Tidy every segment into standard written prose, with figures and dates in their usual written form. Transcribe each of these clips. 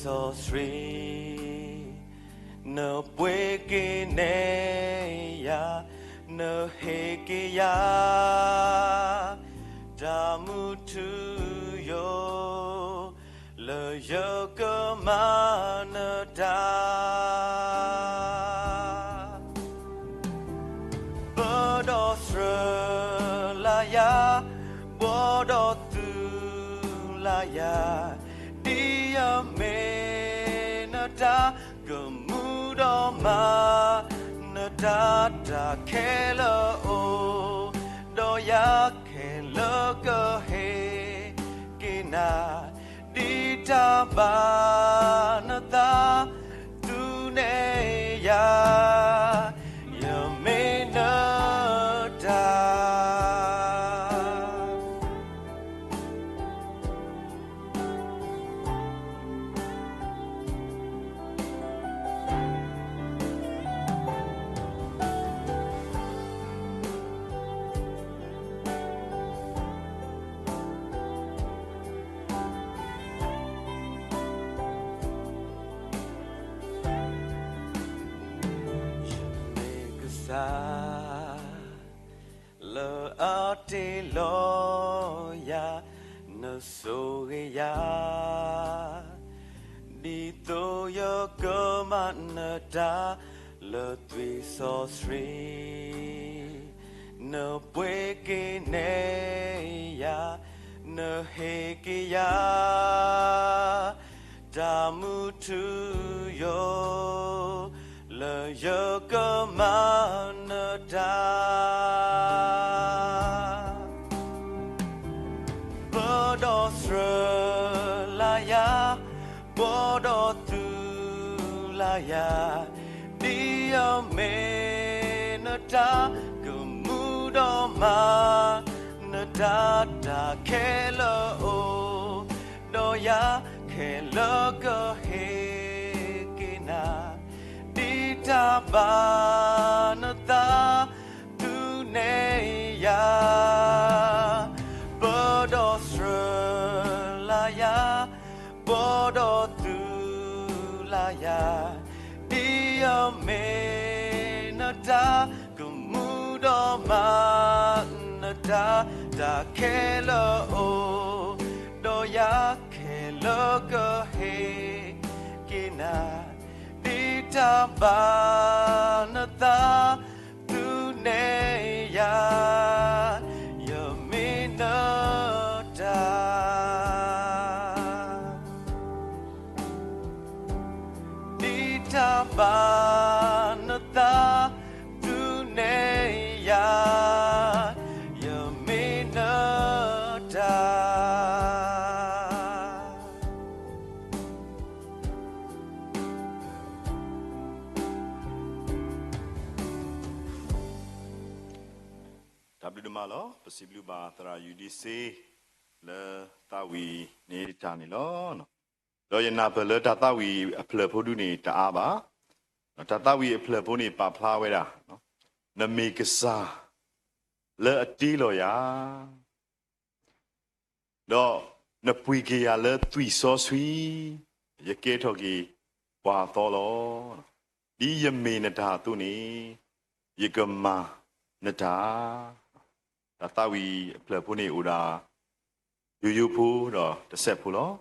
so sweet. No puede ya, no heke ya. Damu tu yo, le yoga manada. Bodo la ya, bodo tu la ya. Dia menada gemudo ma nada da kelo o doya kelo go he kina dita ba nada tu ne ya ya menada. Lo ate lo ya no so ya di to yo go manada lo twi so sri no puede ne ya no heke ya damu tu yo le yoga manada. Bodo la ya, bodo tu la ya. Dia menada gemudo ma nada da kelo o doya kelo go he kina. Tabanata tu ne ya bodo la ya bodo tu la ya dia menata gemudo ma nata da kelo o doya kelo go he kina Tabanata tu ne ya yaminata. Tabanata tu ne ya yaminata. Malo, possibly batra UDC, le tawi ni tani lo. Lo yena pele tatawi plepodu ni taaba, tatawi pleponi pa plawera. Na mikesa, le atilo ya. Do na puiki ya le tui so sui, ye ketoki wa tolo. Di yemi na tatu ni, ye gema na ta. Tawi plepuni udah yuyu do tesep pulo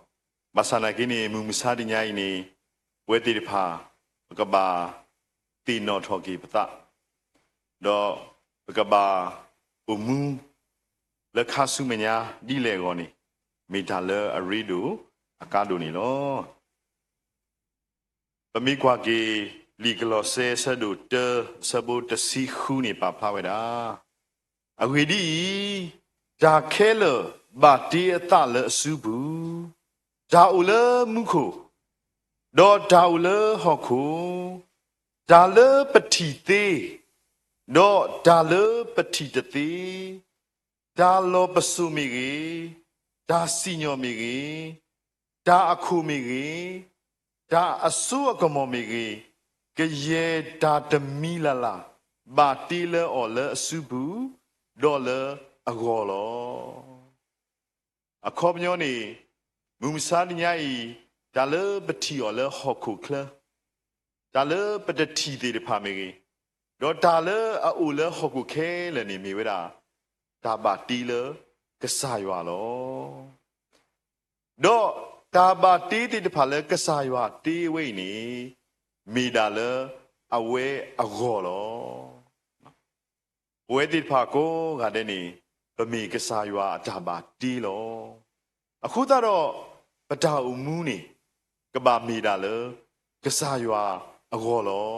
masana kini mumisadi nya ini wedi dipa kaba tino thoki pata do kaba umu le khasu menya di le go ni mitale aridu akado ni lo pamikwa ki liglo se sadu te sabu tesi khu ni pa phaweda Agwidi, da kele bati etale subu, da ule muko, da ule hoko, da le petite, da le petite, da lo pasumiri, da signor da akumiri, da asu akomomiri, que ye da de milala, bati le ole subu. Dollar a golo. A cobioni, Mumsadi ဒါလပတိော်လဟောခုခလဒါလပတတိတေဖာမေကြီးတော့ဒါလအိုလဟောခုခဲလနေမိဝဲတာဒါပါတီလကဆာရွာလောတော့ဒါပါတီတေတဖာလကဆာရွာတီဝိနေမိဒါလအဝဲအဂောလောဝဲတိဖာကိုကတဲ့နေဗမေကဆာရွာဒါပါတီလောအခုတော့ပဒါအမူးနေကဘာမိဒါလကဆာရွာအဂောလော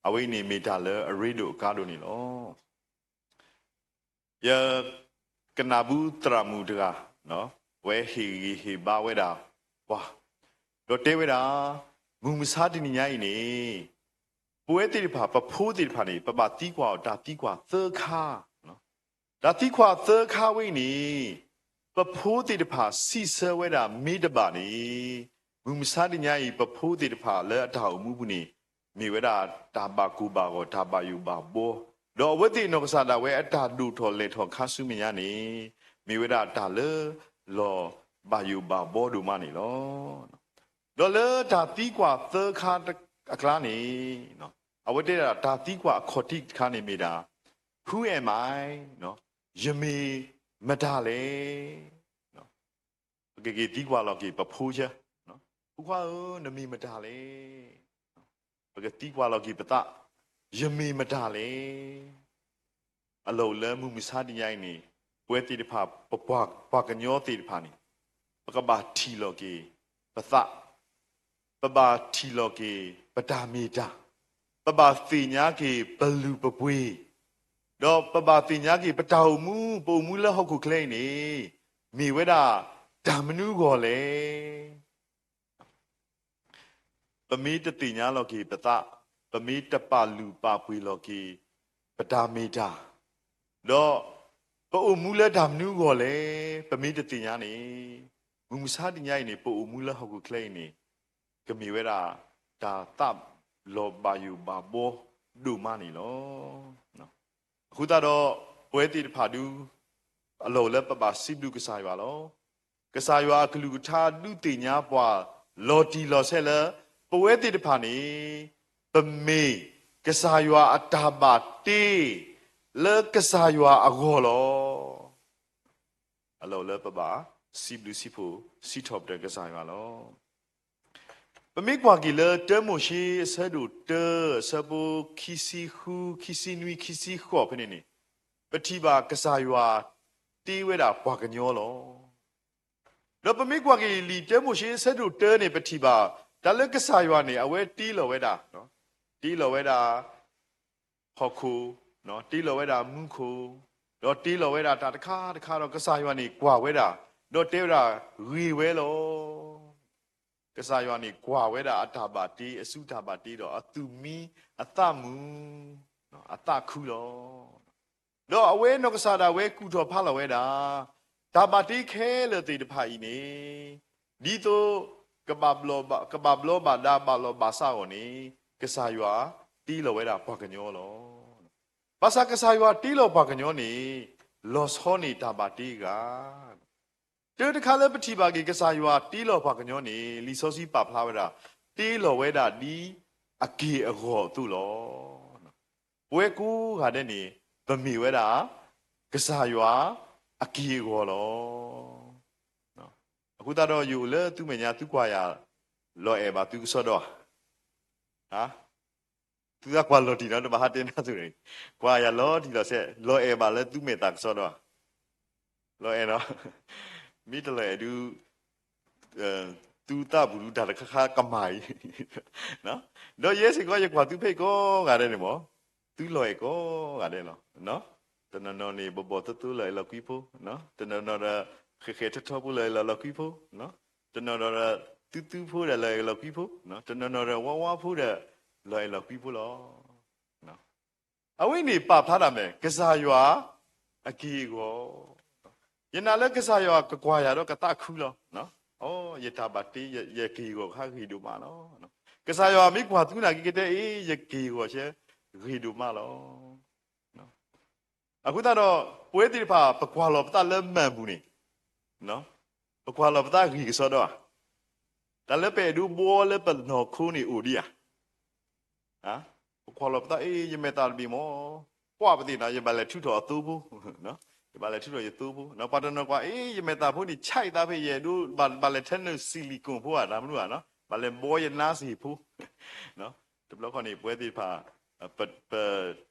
အဝိနေမိဒါလအရိဒုကားလို့နေလောယကနာဘူးတရာမူတကနော်ဝဲဟီဘာဝဲတာဝါတော့တဲဝဲတာငုံမစားတင်ညိုင်းနေပွဲတိဖာပဖိုးတိဖာနေပပတီးကွာဒါတီးကွာသခါနော်ဒါတီးကွာသခါဝိနေပဖိုးတိဖာစီဆဝဲတာမိတပါနေငုံမစားတင်ညိုင်းပဖိုးတိဖာလဲအထောက်မှုဘူးနေမိဝဲတာဒါပါကူပါကိုဒါပါယူပါဘောတော့ဝတိနောကစားတာဝဲအတာဒူထော်လေထော်ခါဆုမညာနေမိဝဲတာဒါလေလောဘာယူဘာဘောဒူမနေလောတော့လေဒါတီးကွာသခါအခလာနေနော်အဝတိတာဒါတီးကွာခေါ်တိခါနေမိတာ Who am I နော်ယမေမဒါလေနော်ကေတီးကွာလောကေပဖိုးချနော်ဥကွာနမီမဒါလေပကတီးကွာလောကေပတယမေမဒါလေအလောလဲမှုမစားတရိုင်းနေပွဲတိတဖာပကညောတိတဖာနေပကဘာထီလောကေပသပဘာထီလောကေပဒါမီတာပဘာစီညာကေဘလူပပွေးတော့ပဘာစီညာကေပတောက်မှုပုံမှုလဟုတ်ခုကလိမ့်နေမိဝဲတာဓမ္မနုကောလေပမီတတိညာလောကေပသပမီတပလူပပွေးလောကေပဒါမီတာတော့ပို့မူလဓမ္မနုကောလေပမီတတိညာနေမူမစားတညိုင်းနေပို့မူလဟုတ်ခုကလိမ့်နေကမိဝဲတာဒါတပ်လောဘာယူဘာဘောဒူမနီလောနော်အခုတော့ပွဲတိဖာဒူအလောလက်ပပစိဒုကစားရွာလောကစားရွာကလူထားဒုတိညာပွားလော်တီလော်ဆက်လပွဲတိဖာနေပမေကစားရွာအတာပါတေလေကစားရွာအဂောလောအလောလက်ပပစိဒုစိဖို့စိထော့တဲ့ကစားရွာလောပမေကွာကီလေတဲမိုရှိဆဒူတဲဆဘူခီစီခူခီစီနွီခီစီခေါ်ဖနေနေပတိပါကစားရွာတီးဝဲတာပွားကညောလောတော့ပမေကွာကီလီတဲမိုရှိဆဒူတဲနေပတိပါဒါလည်းကစားရွာနေအဝဲတီးလော်ဝဲတာနော်တီးလော်ဝဲတာဟော်ခုနော်တီးလော်ဝဲတာမုခုတော့တီးလော်ဝဲတာတခါတော့ကစားရွာနေကွာဝဲတာတော့တဲဝဲတာရီဝဲလောကစားရွာနေကွာဝဲတာအတာပါတီအစုတာပါတီတော့အသူမီအသမူနော်အတခုတော့အဝဲနောကစားတာဝဲကူတော်ဖလာဝဲတာဒါပါတီခဲလို့တေတဖာဤနေဒီတော့ကဘာဘလောဘာဒါဘာလောဘာစာကိုနေကစားရွာတီလောဝဲတာပွားကညောလောဘာသာကစားရွာတီလောပွားကညောနေလောစဟောနေတာပါတီကတေတခါလည်းပတိပါကေကစားရွာတီလောပွားကညောနေလီစောစီပါဖလာဝဲတာတီလောဝဲတာဒီအကေအခေါ်သူ့လောဝဲကူခါတဲ့နေဗမီဝဲတာကစားရွာအကေခေါ်လောနော်အခုတော့ယူလေသူ့မညာသူ့ကွာရလောအဲပါသူစောတော့ဟာသူကကွာလော်တီတော့ဘာဟာတင်တာဆိုရင်ကွာရလော်တီတော့ဆက်လော်အဲပါလေသူ့မေတာစောတော့လော်အဲနော်မိတလေဒူသူတာဘူးဒါတခါကမိုင်နော်တော့ရဲစကောရကွာသူဖိတ်ကောကတဲ့နေမောသူလော်အဲကောကတဲ့နော်တနနော်နေဘောတူလေလောက်ကြီးဖို့နော်တနနော်ခေထထဘူးလေလောက်ကြီးဖို့နော်တနနော်တူဖို့လေလောက်ကြီးဖို့နော်တနနော်ဝါဖို့လေလောက်ကြီးဖို့လောနော်အဝိနေပဖလာတာမယ်ကစားရွာအကီကိုယနာလည်းကစားရွာကွာရတော့ကတခုလောနော်ဩယတာပါတီယကီကိုခါခီဒူမလောနော်ကစားရွာမိကွာသူနာကီကတဲ့အေးယကီကိုရှေခီဒူမလောနော်အခုတော့ပွဲတိဖာပကွာလောပတလည်းမှန်ဘူးနေနော်ပကွာလောပတခီကစောတော့ ဒါလည်းပဲဒူဘောလည်းပတ်နော်ခုနေဦးဒီယာခေါ်လို့တာယမေတာဘီမောပွားပတိနာယဘလည်းထူတော်သူဘူးနော်ယဘလည်းထူတော်ရသူဘူးနော်ပါတနော်ကွာယမေတာဖို့ဒီချိုက်သားဖေးရဒူဘာလည်းထက်နဆီလီကွန်ဖို့อ่ะဒါမလို့อ่ะနော်ဘာလည်းဘောရနာစီဖို့နော်တဘလခနေပွဲတိဖာ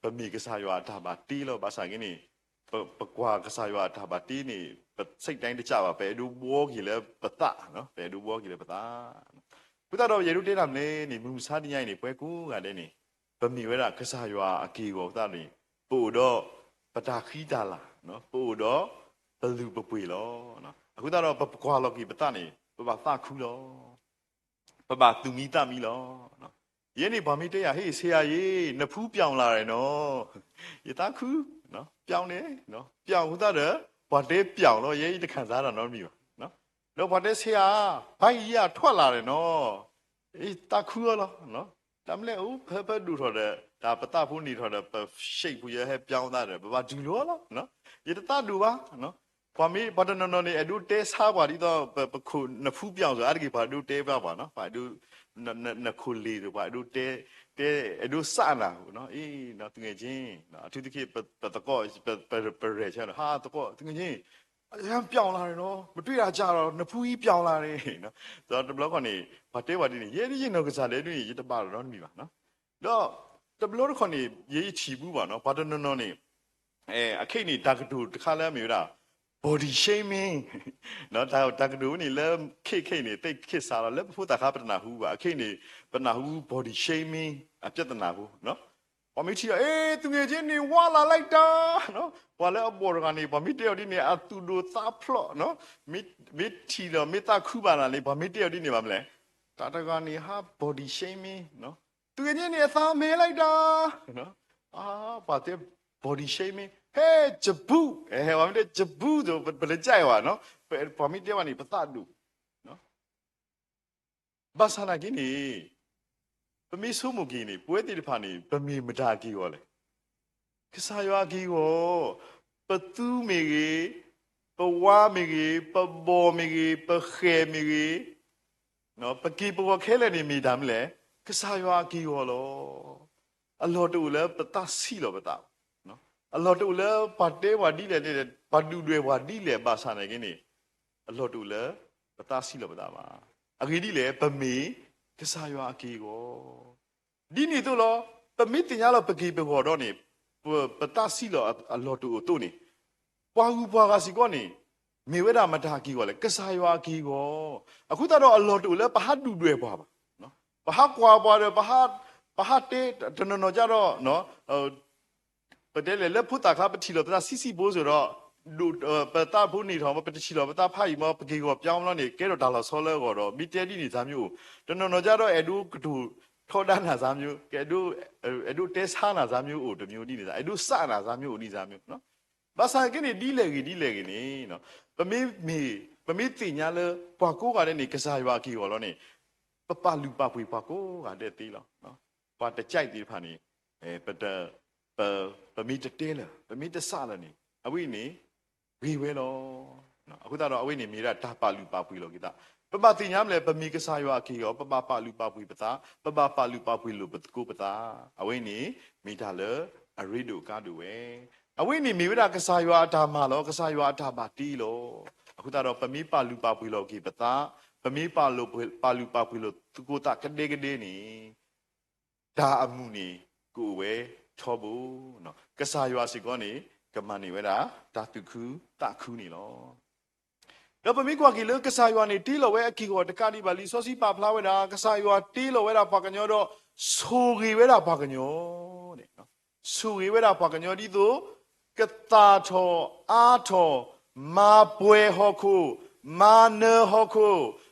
ပမီကစားရွာဒါပါတီးလို့ဘာဆိုင်ကင်းပကွာကစားရွာဒါပါတီးနေစိတ်တိုင်းတကြပါပဲဒူဘောကြီးလည်းပတနော်ပဲဒူဘောကြီးလည်းပတဘုဒ္ဓတော်ယေရုတေးလာမလဲနေမူစားတညိုင်းနေပွဲကူကလည်းနေပမီဝဲတာကစားရွာအကီကိုသနေပို့တော့ပတာခီးတာလာနော်ပို့တော့ဘလူပပွေလောနော်အခုတော့ပကွာလော်ကီပတနေပပသခူလောပသူမီတမီလောနော်ယင်းနေဘာမီတဲရဟေးဆရာကြီးနဖူးပြောင်းလာတယ်နော်ယတခူနော်ပြောင်းတယ်နော်ပြောင်းဟုတ်တယ်ဘာတဲပြောင်းတော့ရေးတခန့်စားတာနော်မိပါနော်တော့ဘာတဲဆရာဘိုက်ကြီးကထွက်လာတယ်နော်တခူရောနော်တမလဲဦးဖဒူထော်တဲ့ဒါပတဖူးနေထော်တဲ့ရှိတ်ဘူးရဲ့ပြောင်းသားတယ်ဘာဒူလောနော်ယတတဒူပါနော်ဘာမီဘာတနော်နေအဒူတဲစားပါဒီတော့ပခုနဖူးပြောင်းဆိုအဲ့ဒီဘာဒူတဲပါနော်ဘာဒူနခုလီတော့ဘာဒူတဲအဒူစနာနော်နော်တငယ်ချင်းနော်အထူးသဖြင့်ပတကောပရဲချာဟာတကောတငယ်ချင်းအရင်ပြောင်းလာတယ်နော်မတွေ့တာကြတော့နဖူးကြီးပြောင်းလာတယ်နော်ဆိုတော့တဘလော့ကနေဘာတဲဝါဒီနေရေးရင်းတော့ကစားလေတွေ့ရတပါတော့မိပါနော်တော့တဘလော့ကနေရေးချီဘူးပါနော်ဘာတနော်နေအခိတ်နေတာကတူတခါလဲမျိုးတာ body shaming နော်ဒါတကဒူနေလဲခိနေတိတ်ခစ်စားတော့လဲဖို့တခါပတနာဟူပါအခိနေပတနာဟူ body shaming အပြတ်နာဘူးနော်ဘာမီချီသူငယ်ချင်းနေဝါလာလိုက်တာနော်ဝါလဲအပေါ်ကနေဘာမီတယောက်ဒီနေအတူတူသဖလော့နော်မီချီတော့မီတာခုပါလာလေဘာမီတယောက်ဒီနေပါမလဲတာတကနေဟာ body shaming နော်သူငယ်ချင်းနေအသာမဲလိုက်တာနော်ဘာတဲ့ body shaming hey ဂျဘူးဘာမီတဲ့ဂျဘူးဆိုဘယ်လဲကြိုက်ပါနော်ဘာမီတယောက်ကနေပသတူနော်ဘာဆနာကင်းနေပမီဆုမှုကင်းနေပွဲတိတဖာနေပမီမတာကီရောလေကစားရွာကီရောပတူးမီကြီးပဝါမီကြီးပဘောမီကြီးပခဲမီကြီးနော်ပကီပဝခဲလည်းနေမိတာမလဲကစားရွာကီရောလောအလောတူလည်းပတစီလောပတနော်အလောတူလည်းပတ်တဲဝါဒီလည်းဘတ်ဒူတွေဝါဒီလည်းဘာဆာနေကင်းနေအလောတူလည်းပတစီလောပတပါအဂီဒီလည်းပမီကစားရွာအကီကိုဒီနေ့တို့လောပမီတင်ရလောပကီပခေါ်တော့နေပတစီလောအလောတူတို့နေပွားကူပွားကစီကောနေမေဝဒမတာကီကိုလေကစားရွာကီကိုအခုတော့အလောတူလဲပဟတ်တူတွေပွားပါနော်ပဟတ်ကွာပွားတယ်ပဟတ်တေတနော်ကြတော့နော်ပတဲလေလက်ဖုတာခါပတိလောပတစီဘိုးဆိုတော့လူပတာဘူးနေတော့ပတချီလောပတာဖိုင်မပကေကိုပြောင်းလို့နေကဲတော့ဒါလောဆောလဲကိုတော့မီတဲဒီနေသားမျိုးတနော်ကြတော့အဒူကဒူထောဒနာသားမျိုးကဲအဒူတဲဆာနာသားမျိုးအိုတမျိုးဒီနေတာအဒူစနာသားမျိုးအိုဒီသားမျိုးနော်ဘာဆိုင်ကနေဒီလေကြီးနေနော်ပမေတင်ညာလဲပွားကိုကလည်းနေကစားရွာကီရောလို့နေပလူပပွေပွားကိုကတဲ့သေးလောနော်ပွားတကြိုက်သေးဖာနေပမေတတဲလားပမေတဆလာနေအဝိနေဝေဝဲလောနော်အခုတော့အဝိနေမြေတာဒါပလူပပွေလို့ကိတာပတင်ညာမလဲပမေကစားရွာကီရောပလူပပွေပတာပလူပပွေလို့ပကိုပတာအဝိနေမိတာလဲအရိဒိုကားတူဝဲအဝိနေမိဝဒကစားရွာအထာမလောကစားရွာအထာပါတီလောအခုတော့ပမီပလူပပွေလောကိပတာပမီပလူပပွေလောသူကိုတာကတဲ့နေဒါအမှုနေကိုဝဲချောဘူးနော်ကစားရွာစီကောနေကမန်နေဝဲတာတာတုခုတခုနေလောတော့ပမီကွာကီလောကစားရွာနေတီလောဝဲအကီကိုတကတိပါလီစောစီပါဖလာဝဲတာကစားရွာတီလောဝဲတာပါကညောတော့ဆိုရီဝဲတာပါကညောတဲ့နော်ဆိုရီဝဲတာပါကညောဒီတို့ကတာထောအာထောမာပွဲဟောခုမာနဟောခု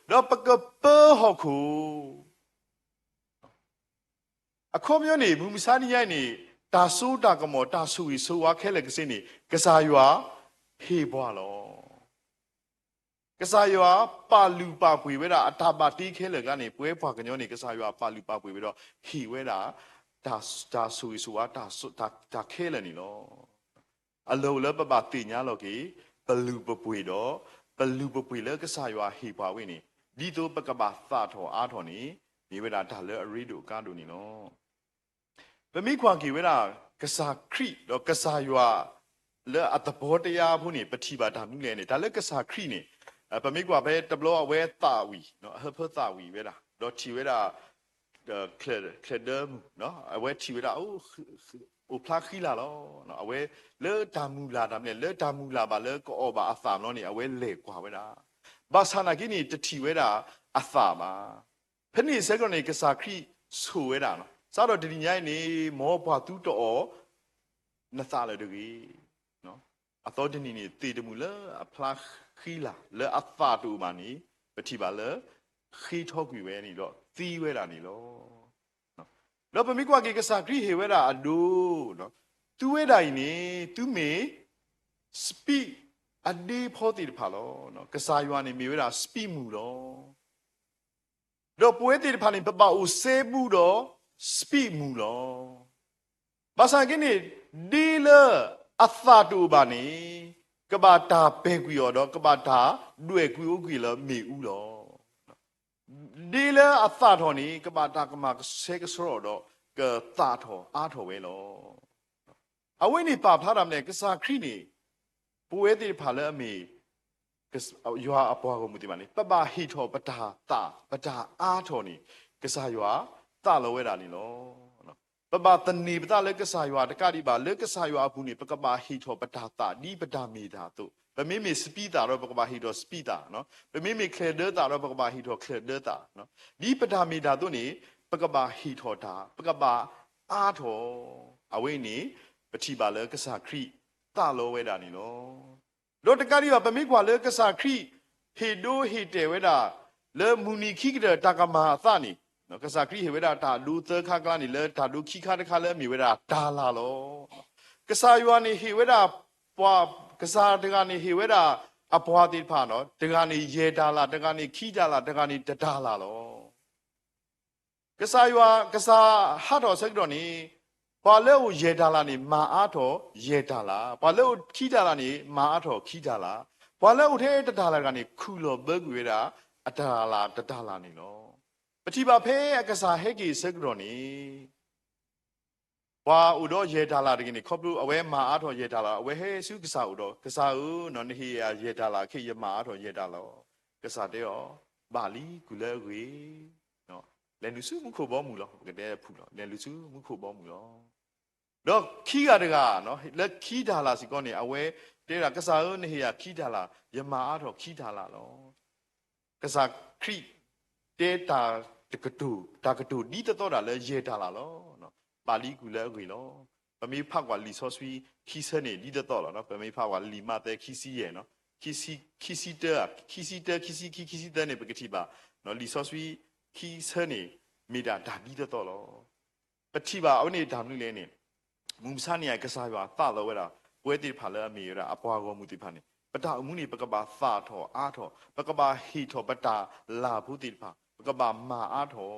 တော့ပကပဟောခုအခုမျိုးနေဘူမစာနီရိုက်နေတာဆူတာကမောတာဆူရီဆိုဝါခဲလေကစင်းနေကစားရွာဟေဘွားလောကစားရွာပါလူပါပွေဝဲတာအတာပါတီးခဲလေကနေပွဲဖွာကညောနေကစားရွာပါလူပါပွေဝဲတော့ဟီဝဲတာဒါဆူရီဆိုဝါဒါခဲလေနေလောအလုံးလည်းပတင်ညာလောကီဘလူပပွေတော့ဘလူပပွေလည်းကစားရွာဟေဘွားဝင်းနေ ဒီတော့ပကဘာသာထောအားထောနေမိဝဲတာဒါလဲအရီတို့ကားတို့နေနော်ပမိခွာကီဝဲတာကစားခရီတော့ကစားရွာလဲအတဘောတရားဖို့နေပတိပါဒါမှုလဲနေဒါလဲကစားခရီနေပမိခွာပဲတဘလောအဝဲတာဝီနော်ဟဖတာဝီဝဲတာတော့ချီဝဲတာคลเดมเนาะအဝဲချီဝဲတာအိုဖလာခီလာလောနော်အဝဲလဲတာမူလာဒါမြဲလဲတာမူလာပါလဲကောဘာအသာနော်နေအဝဲလေကွာဝဲတာဘာသာနာကိနေတတိဝဲတာအသာပါဖနိစကနေကစားခရီဆိုဝဲတာနော်စားတော့ဒီညိုင်းနေမောဘွားသူတော်နသလဲတကြီးနော်အတော်တနီနေတေတမူလဲအဖလာခီလာလဲအသာတူမာနီပတိပါလဲခီထောက်ကွေဝဲနေတော့သီးဝဲတာနေလောနော်လောပမိကွာကေကစားခရီဟေဝဲတာအဒိုနော်သူဝဲတိုင်းနေသူမေစပီအဒီဖောတိတဖာလောနော်ကစားရွာနေမိဝဲတာစပီမူလောတော့ပွဲတိတဖာနေပပအိုဆေးဘူးတော့စပီမူလောဘာသာကိနေဒီလအသာတူပါနေကဘာတာပဲကွီရောတော့ကဘာတာတွေ့ကွီဥကွီလမေဦးလောဒီလအသာတော်နေကဘာတာကမဆေကစရောတော့ကသာတော်အားတော်ဝဲလောအဝိနေပါဖားရမယ်ကစားခရီနေပွဲတိဖာလဲအမေရွာအပွားကိုမူတိပါနေပပဟီထောပတာတာပတာအားထောနေကစားရွာတလောဝဲတာနေလောနော်ပပတနေပတာလဲကစားရွာတကတိပါလဲကစားရွာဘူးနေပကပဟီထောပတာတာဒီပတာမီတာတို့ပမေမေစပီတာတော့ပကပဟီထောစပီတာနော်ပမေမေခလဒတာတော့ပကပဟီထောခလဒတာနော်ဒီပတာမီတာတို့နေပကပဟီထောတာပကပအားထောအဝိနေပတိပါလဲကစားခရီတလောဝဲတာနေလောလောတကတိပါပမိကွာလဲကစားခရီဟေဒိုဟေတဲဝဲတာလဲမူနီခိကတဲ့တာကမာအသနေနော်ကစားခရီဟေဝဲတာဒါလူသခါကလာနေလဲဒါလူခိခါတခါလဲမြေဝဲတာဒါလာလောကစားရွာနေဟေဝဲတာပွားကစားတကနေဟေဝဲတာအပွားတိဖာနော်တကနေရေဒါလာတကနေခိဒါလာတကနေတဒါလာလောကစားရွာကစားဟာတော်ဆက်တော်နေဘာလဲကိုရေဒါလာနေမာအားတော်ရေဒါလာဘာလဲကိုခိဒါလာနေမာအားတော်ခိဒါလာဘာလဲကိုထဲတဒါလာကနေခုလောဘကွေတာအဒါလာတဒါလာနေလောပတိပါဖဲအကစားဟဲကီစက်တော်နေဘာဥတော်ရေဒါလာတကင်းခေါပလူအဝဲမာအားတော်ရေဒါလာအဝဲဟဲစုကစားဥတော်ကစားဦးနော်နေဟီယာရေဒါလာခေရမာအားတော်ရေဒါလောကစားတဲ့ရောဘာလီကူလဲဝေနော်လဲလူစုမှုခိုဘောမူလောကတဲ့ဖူလောလဲလူစုမှုခိုဘောမူလောတော့ခီရတကနော်လက်ခီဒါလာစီကောနေအဝဲတဲ့ကစားဦးနေဟီယာခီဒါလာယမာအားတော်ခီဒါလာလောကစားခရီတေတာတကတူဒီတော့တာလဲရေတာလာလောနော်ပါဠိကူလဲခွေလောပမေဖကွာလီဆောဆွီခီစနေဒီတော့လောနော်ပမေဖကွာလီမတဲ့ခီစီရဲ့နော်ခီစီတဲနေပကတိပါနော်လီဆောဆွီခီစနေမိတာဒါဒီတော့လောပတိပါအဝနေဒါနုလဲနေမူမစနေရကစားရွာသလောဝဲတာပွဲတိဖာလဲအမေရအပွားကောမူတိဖာနေပတာအမှုနေပကဘာသာထောအားထောပကဘာဟီထောပတာလာဘူးတိဖာပကဘာမာအားထော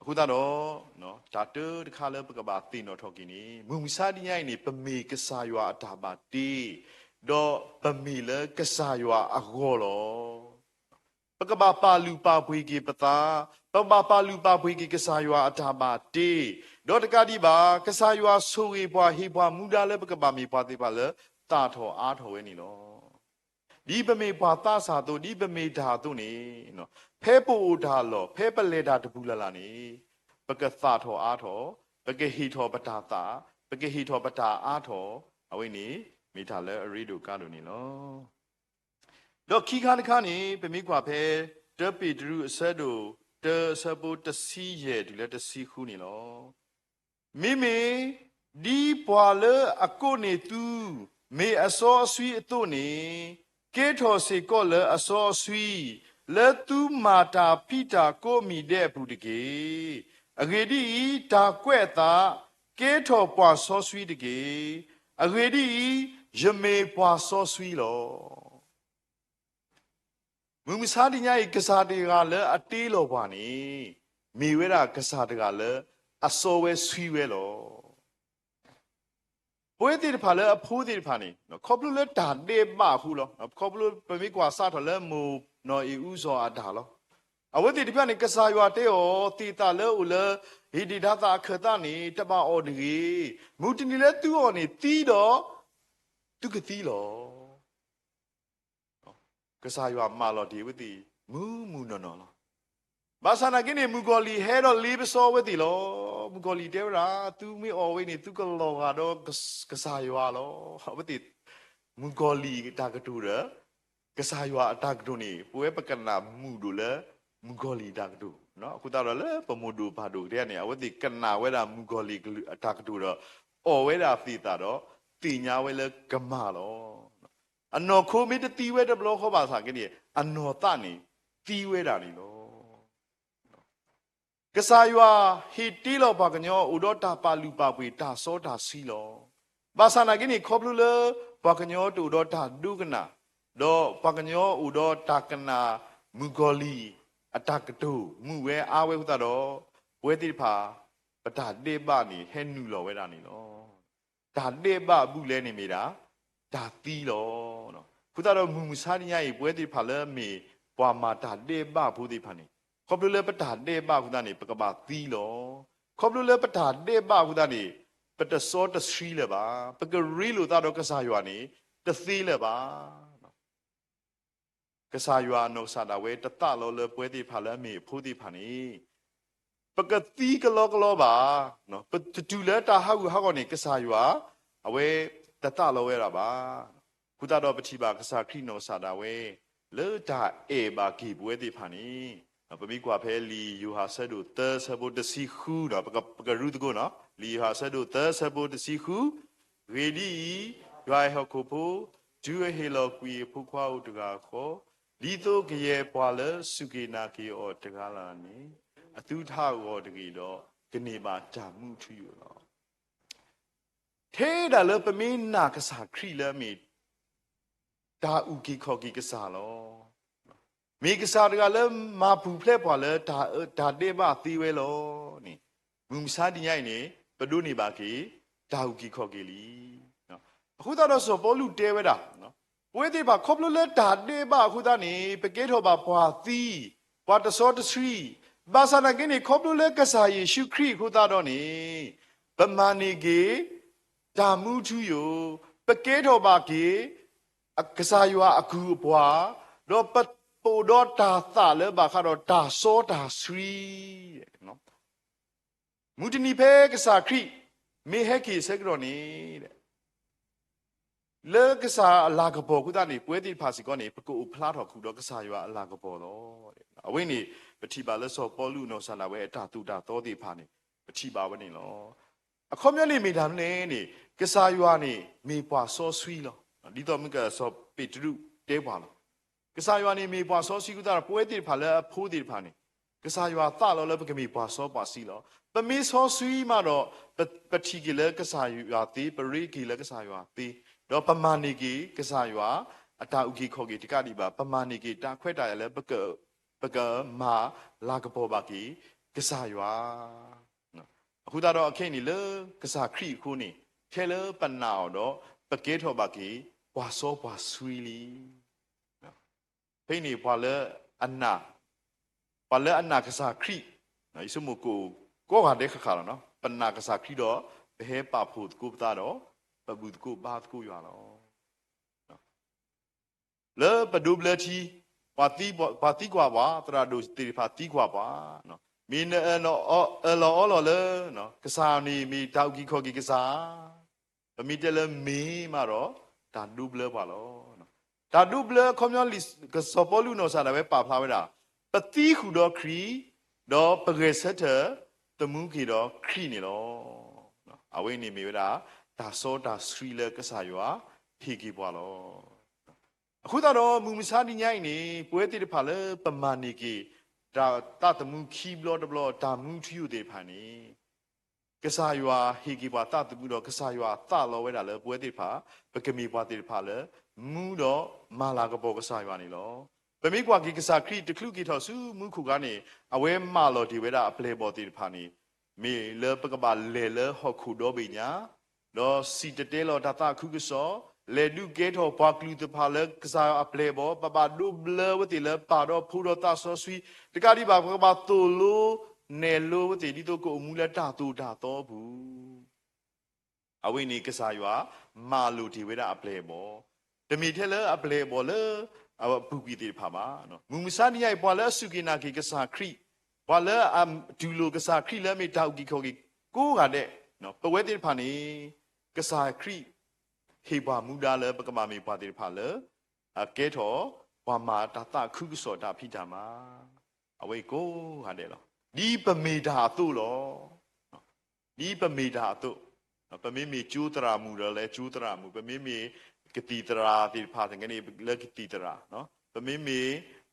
အခုတော့နော်ဒါတူတခါလဲပကဘာတင်တော်ထောကိနေမူမစတိညိုင်နေပမေကစားရွာအတာပါတီတော့ပမေလဲကစားရွာအဂောလောပကဘာပါလူပါပွေကေပတာပပပါလူပါပွေကေကစားရွာအတာပါတီတော့တကတိပါကစားရွာဆိုဝေဘွားဟေဘွားမူဒါလဲပကဘာမေဘွားတိပါလဲတာထောအားထောဝဲနေလောဒီပမေဘွားတာစာတို့ဒီပမေဓာတို့နေနော်ဖဲပိုဓာလောဖဲပလေဓာတပူလာလာနေပကသထောအားထောပကဟိထောပတာတာပကဟိထောပတာအားထောအဝိနေမိထာလဲအရိတို့ကလို့နေလောတော့ခိခါတခါနေပမေကွာဖဲတပိတရုအဆက်တို့တဆပုတစီရဲ့ဒီလဲတစီခုနေလောမိမိဒီပွာလအကုနေသူမေအစောဆွီအတုနေကေထောစေကောလအစောဆွီလေသူမာတာဖိတာကိုမီတဲ့ဘူးတကေအဂေဒီတာကွဲ့တာကေထောပွာစောဆွီတကေအဂေဒီယမေပွာစောဆွီလောမူမစာတိညာဤကစားတေကလည်းအတေးလောပွားနေမိဝဲတာကစားတကလည်းအစောဝဲဆွီဝဲလောပွဲတိတဖာလဲအဖိုးတိတဖာနေနော်ခေါပလူလဲဒါတေမခုလောခေါပလူပမိကွာစထော်လဲမူ နော်ဤဥစောအဒါလောအဝတိတပြနေကစားရွာတဲ့ဩတီတာလဲဦးလဲဟီဒီဒါတာခတာနေတပအော်ဒီမူတနီလဲသူ့ော်နေတီးတော့သူကတီးလောကစားရွာမာလောဒီဝတိမူနော်နော်လောဘာသာနာကိနေမူဂောလီဟဲတော့လီဘစောဝတိလောမူဂောလီတဲရာသူမေအော်ဝေနေသူကလောကတော့ကစားရွာလောဝတိမူဂောလီတာကတူရကစားရွာအတာကတူနေပွဲပကနာမူတို့လဲမူဂောလီတာကတူနော်အခုတော့လဲပမိုဒူဘာဒူတဲ့နေအဝတိကနာဝဲတာမူဂောလီအတာကတူတော့အော်ဝဲတာဖီတာတော့တင်ညာဝဲလဲကမလောအနော်ခိုးမီတတီဝဲတဘလောခေါ်ပါစားကိနေအနော်တနေတီဝဲတာနေလောကစားရွာဟီတီလောပါကညောဥဒတာပါလူပါပွေတာစောတာစီလောဘာသာနာကိနေခေါပလူလပါကညောတူဒတာဒုကနာတော့ပါကညောဥဒတာကနာမူဂောလီအတကတူမူဝဲအားဝဲဟုတ်တော့ဝဲတိဖာပတာတေပနေဟဲနူလောဝဲတာနေလောဒါတေပဘူးလဲနေမိတာဒါသီးလောနော်ခုတော့မူမူစားညရဲ့ပွဲတိဖာလဲမေပွာမာဒါတေပဘူးတိဖာနေခေါပလူလဲပတာတေပခုဒနေပကပါသီးလောခေါပလူလဲပတာတေပခုဒနေပတစောတစရီလဲပါပကရီလို့တော့ကစားရွာနေတသီးလဲပါကစားရွာနောစာတာဝဲတတလောလဲပွဲတိဖာလဲမေဖိုးတိဖာနေပကတိကလောပါနော်ပတူလဲတာဟာကူဟာကောနေကစားရွာအဝဲတတလောဝဲတာပါခုတော့ပတိပါကစားခရီနောစာတာဝဲလေတာအေဘာကီပွဲတိဖာနေပမိကွာဖဲလီယူဟာဆဒုသဆဘုတစီခူနော်ပကရုတကိုနော်လီဟာဆဒုသဆဘုတစီခူရေဒီရွိုင်ဟခုဖိုဂျူဟေလောကွီဖုခွာဥတကာခောလီတိုကရေပွာလစုကေနာကေအောတကာလာနေအတူထာရောတကေတော့ကနေပါဓာမှုထီရောနော်ထဲဒါလပမင်းနာကစားခရီလမီဒါဥကီခောကီကစားလောမိကစားတကလည်းမာပူဖလက်ပွာလဲဒါတေဘသီဝဲလောနိမူမစားတင်ရိုက်နေဘဒုနေပါကေဒါဥကီခောကီလီနော်အခုတော့ဆိုပေါ်လူတဲဝဲတာနော်ဝဲတိပါခေါပလူလဲဒါတေဘအခုသားနေပကေထောပါပွာသီပွာတစောတစရီဘာသာနာကိနေခေါပလူလဲကစားယေရှုခရစ်အခုသားတော့နေဗမာနေကေဒါမှုထူယပကေထောပါကေကစားရွာအခုပွာတော့ပပိုတော့တာသလဲဘာခါတော့တာစောတာစရီနော်မူတနီဖဲကစားခရီမေဟက်ကီဆက်ကြောနေတဲ့လေကစားအလာကပေါ်ခုတနေပွဲတိဖာစီကောနေပကိုဖလားတော်ခုတော့ကစားရွာအလာကပေါ်တော့တဲ့အဝိနေပတိပါလဲဆောပေါ်လူနော်ဆလာဝဲအတာတူတာတောတိဖာနေပတိပါဝနေလောအခေါမျက်နေမိတာနေကစားရွာနေမေပွားစောဆွီလောဒီတော့မကဆောပေတရုတဲပါလောကစားရွာနေမေပွားစောစီကူတာပွဲတိဖာလဲဖိုးတိဖာနေကစားရွာသလောလဲပကမေပွားစောပွားစီလောပမေစောဆွီမှာတော့ပတိကလဲကစားရွာတိပရိကီလဲကစားရွာတိတော့ပမာနီကီကစားရွာအတာဥကီခေါ်ကီတကတိပါပမာနီကီတာခွဲတာရလဲပကမာလာကပေါ်ပါကီကစားရွာနော်အခုတော့အခင်းနေလေကစားခရီခုနေထဲလေပနာတော့ပကေထောပါကီပွာစောပွာဆွီလီနော်ဖိနေပွာလေအနာကစားခရီနော်ဤစမကိုကတဲ့ခါနော်ပနာကစားခရီတော့ဘဲပါဖို့ကိုပတာတော့ပဘူတကိုဘာတကိုရွာလောလေပဒုဘလတီပါတီကွာပါတရာဒိုတီပါတီကွာပါနော်မင်းနော်လောလေနော်ကစားနေမိတောက်ကြီးခေါ်ကြီးကစားပမီတလမင်းမှာတော့ဒါဒုဘလပါလောနော်ဒါဒုဘလကွန်မြူလစ်ကစပေါ်လူနော်စားတယ်ပဲပါဖလာဝဲတာပတိခုတော့ခရီတော့ပဂရက်ဆက်တမှုကြီးတော့ခရီနေလောနော်အဝိနေမိဝဲတာဒါစောတာစရီလကစားရွာဖြီကီပွားလောအခုတော့မူမစားညိုင်းနေပွဲတိတဖာလေပမာနီကီဒါတတမှုခီဘလော့ဒဘလော့ဒါမှုထီယူတေဖာနေကစားရွာဟီကီပွားတတမှုတော့ကစားရွာသလောဝဲတာလေပွဲတိဖာပကမီပွားတိတဖာလေမူတော့မာလာကပေါ်ကစားရွာနေလောပမိကွာကီကစားခရီတခလူကီထောဆူမူခုကနေအဝဲမာလော်ဒီဝဲတာအပလေပေါ်တိတဖာနေမေလေပကပါလေလေဟောခုတော့ပိညာတော့စီတတဲလောဒတာခုကစော လေဒုကေထောပါကလူတဖာလေကစားအပလေဘောပပဒုဘလဝတိလေပါတော့ဖူတော့တဆောဆွီတကတိပါပပတူလိုနေလိုဝတိဒီတော့ကိုမူလက်တာတူတာတော့ဘူးအဝိနေကစားရွာမာလူဒီဝေဒအပလေဘောတမီထဲလေအပလေဘောလေအပူပီတိဖာပါနော်မူမစနီယိုင်ပွာလေစုကိနာကိကစားခရီပွာလေအဒူလိုကစားခရီလေမေတောက်ကိခေါကိကိုကတဲ့နော်ပဝဲတိဖာနေကစားခရီဟေဘာမူဒါလေပကမာမေပွာတိဖာလေအကဲထောဝါမာတတခုကစောတာဖိတာမာအဝေကိုဟာတဲ့လောဒီပမေတာတို့လောဒီပမေတာတို့ပမေမေကျူတရာမူရလေကျူတရာမူပမေမေကတိတရာတိဖာတဲ့ကနေလေကတိတရာနော်ပမေမေ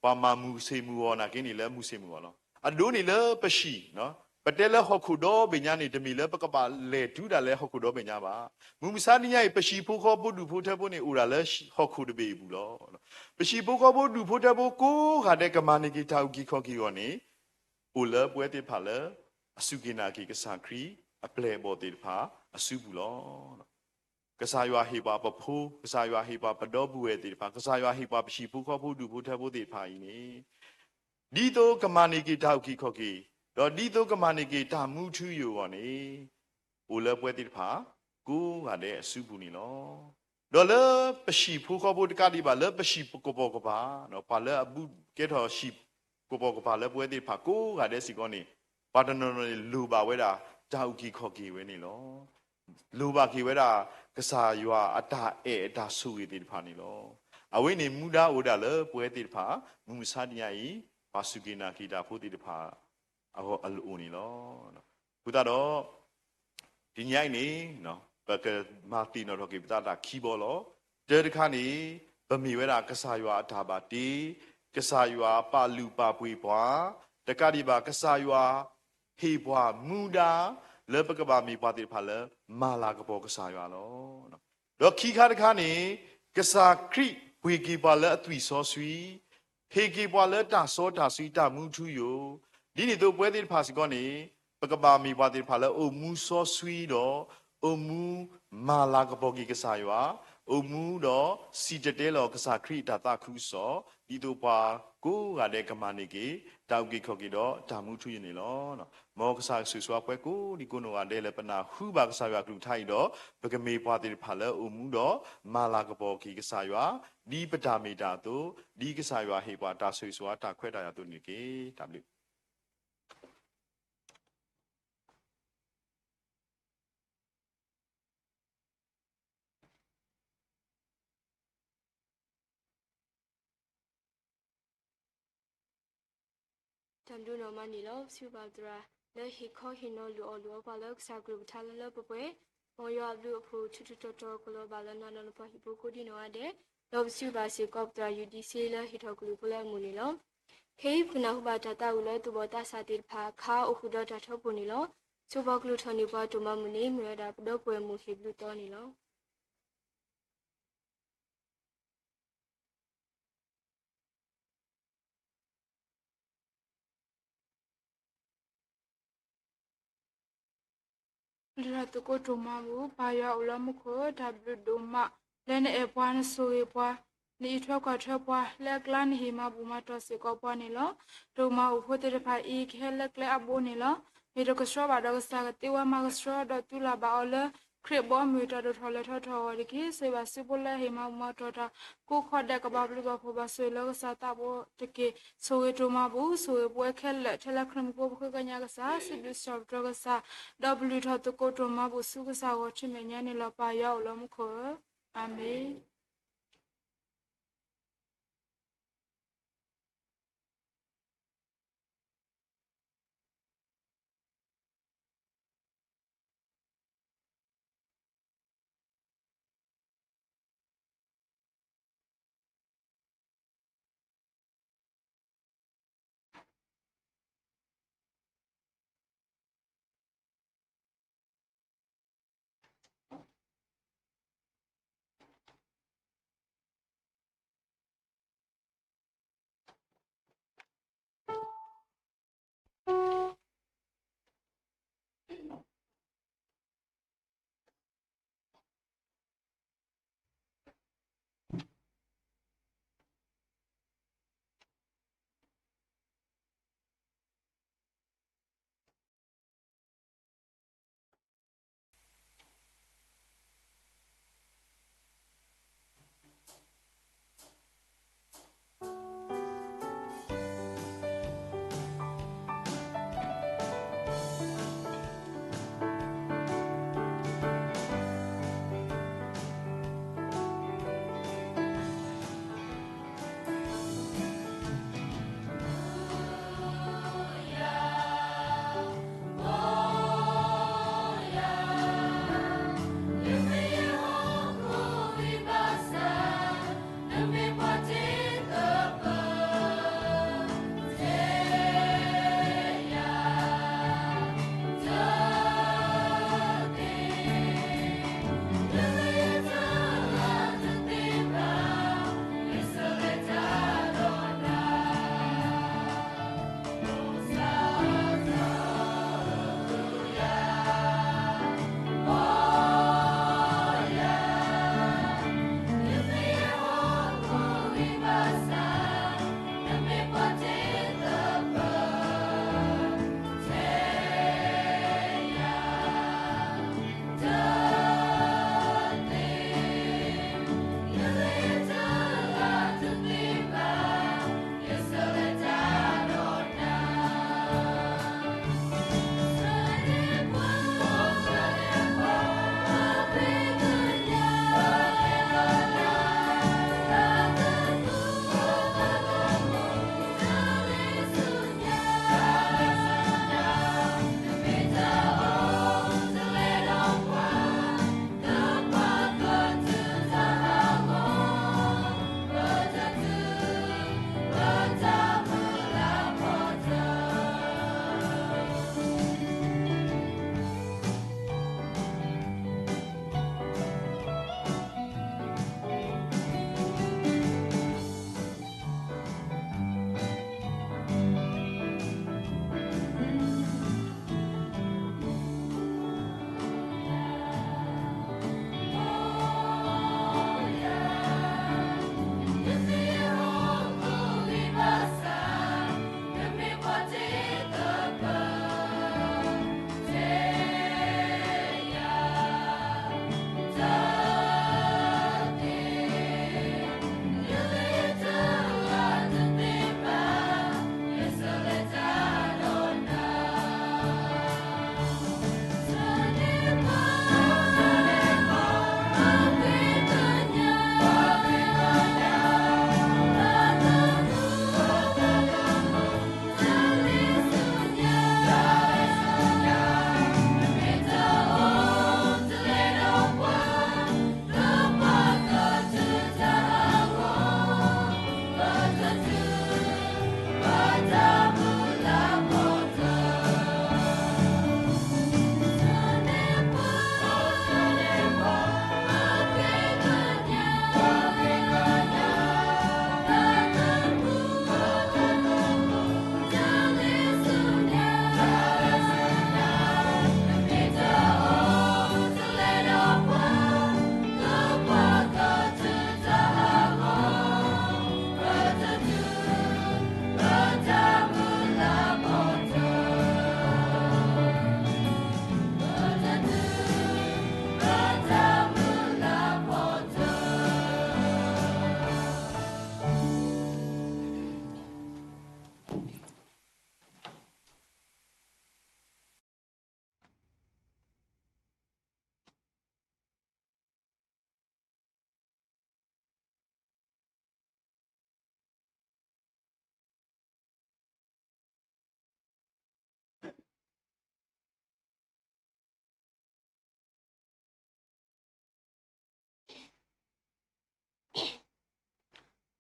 ပမာမူစေမူဝနာကင်းနေလေမူစေမူဝလောအဒိုနေလေပရှိနော်ပတဲလေဟခုဒိုဘညာနေတမီလေပကပါလေဒူဒါလေဟခုဒိုဘညာပါမူမစာနိယပရှိဖို့ခေါ်ဖို့ဒူဖို့ထဖို့နေဥရာလေဟခုဒဘေဘူးလောပရှိဖို့ခေါ်ဖို့ဒူဖို့ထဖို့ကိုခါတဲ့ကမာနိကိထောက်ကိခေါ်ကိရောနေဥလပွဲတိဖာလေအစုကိနာကိကစားခရီအပလေဘောတိဖာအစုဘူးလောကစားရွာဟေပါပဖိုးကစားရွာဟေပါပတော်ဘူးရဲ့တိဖာကစားရွာဟေပါပရှိဖို့ခေါ်ဖို့ဒူဖို့ထဖို့တိဖာဤနေဒီတော့ကမာနိကိထောက်ကိခေါ်ကိတော့ဒီတော့ကမာနိကေတာမှုထူယောပါနေအိုလပွဲတိဖာကိုကတဲ့အစုဘူးနီလောတော့လပရှိဖူခေါ်ဖို့တကတိပါလပရှိပကဘောကပါနော်ပါလအဘူးကဲတော်ရှိကဘောကပါလပွဲတိဖာကိုကတဲ့စီကောနေပါတနော်လူပါဝဲတာတောက်ကြီးခေါ်ကြီးဝဲနေလောလူပါကြီးဝဲတာကစားရွာအတာအတာဆူရတိဖာနေလောအဝိနေမူဒါအိုဒါလပွဲတိဖာမူစာတညာဤပါစုကိနာခိတာဖို့တိဖာအောအလူနီလောဘုဒ္ဓတော့ဒီညိုင်းနေနော်ပကမာတီနော်တော့ကိပတာခီဘောလောတဲတခါနေဗမီဝဲတာကစားရွာအထာပါတီကစားရွာပလူပပွေပွားတကတိပါကစားရွာဟေပွားမူဒါလေပကပါမီပွားတိဖာလေမာလာကဘောကစားရွာလောနော်တော့ခီခါတခါနေကစားခရီဝေကီပါလေအသွီစောဆွီဟေကီပွားလေတာစောတာဆွီတာမူထူယောဒီနေ့တော့ပွဲတိဖာစီကောနေပကပါမီပွားတိဖာလေအိုမူစောဆွီတော့အိုမူမာလာကဘောကီကစားရွာအိုမူတော့စီတတဲလောကစားခရီတာတာခုစောဒီတော့ပါကိုကတဲ့ကမာနေကေတောက်ကိခေါကိတော့ဓာမှုထူရနေလောနော်မောကစားဆူဆွားပွဲကိုဒီကိုနောကတဲ့လေပနာဟူပါကစားရွာကလူထိုက်တော့ပကမေပွားတိဖာလေအိုမူတော့မာလာကဘောကီကစားရွာဒီပတာမီတာတို့ဒီကစားရွာဟေပွားတာဆူဆွားတာခွဲတာရတို့နေကေ W Tam do no mani lo super dra le he kho he no lu o lu ba lo sa group tha lo po pwe mo yo lu phu chu chu to ko lo ba lo na no pa hi po ko di no ade lo super si kop dra UDC le he tho group po le mu ni lo he phuna hu ba ta ta u le tu bo ta sa ti pha kha o khu do ta tho pu ni lo super group tho ni pa to ma mu ni mu da do pwe mu he lu to ni lo Lira to ko to ma bu pa ya ula mu ko da bu do ma le ne e pwa ne so e pwa ni thwa ka thwa pwa le klan hi ma bu ma to se ko pwa ni lo to ma u pho te pha i khe le kle abo ni lo ni to ko sro ba do sa ka te wa ma ko sro do tu la ba o le khre bo mi to do tho le tho tho ri ki se ba se bo le hi ma ma to ta ko kho da ka ba bu ba pho ba se lo ka sa ta bo te ke so e to ma bu so e pwe khe le the la khram ko ko ka nya ka sa se bu stop to ka sa W ထတကိုတမဘစုကစားကိုချင်မညနေလပါရောက်လမခေါ်အာမင်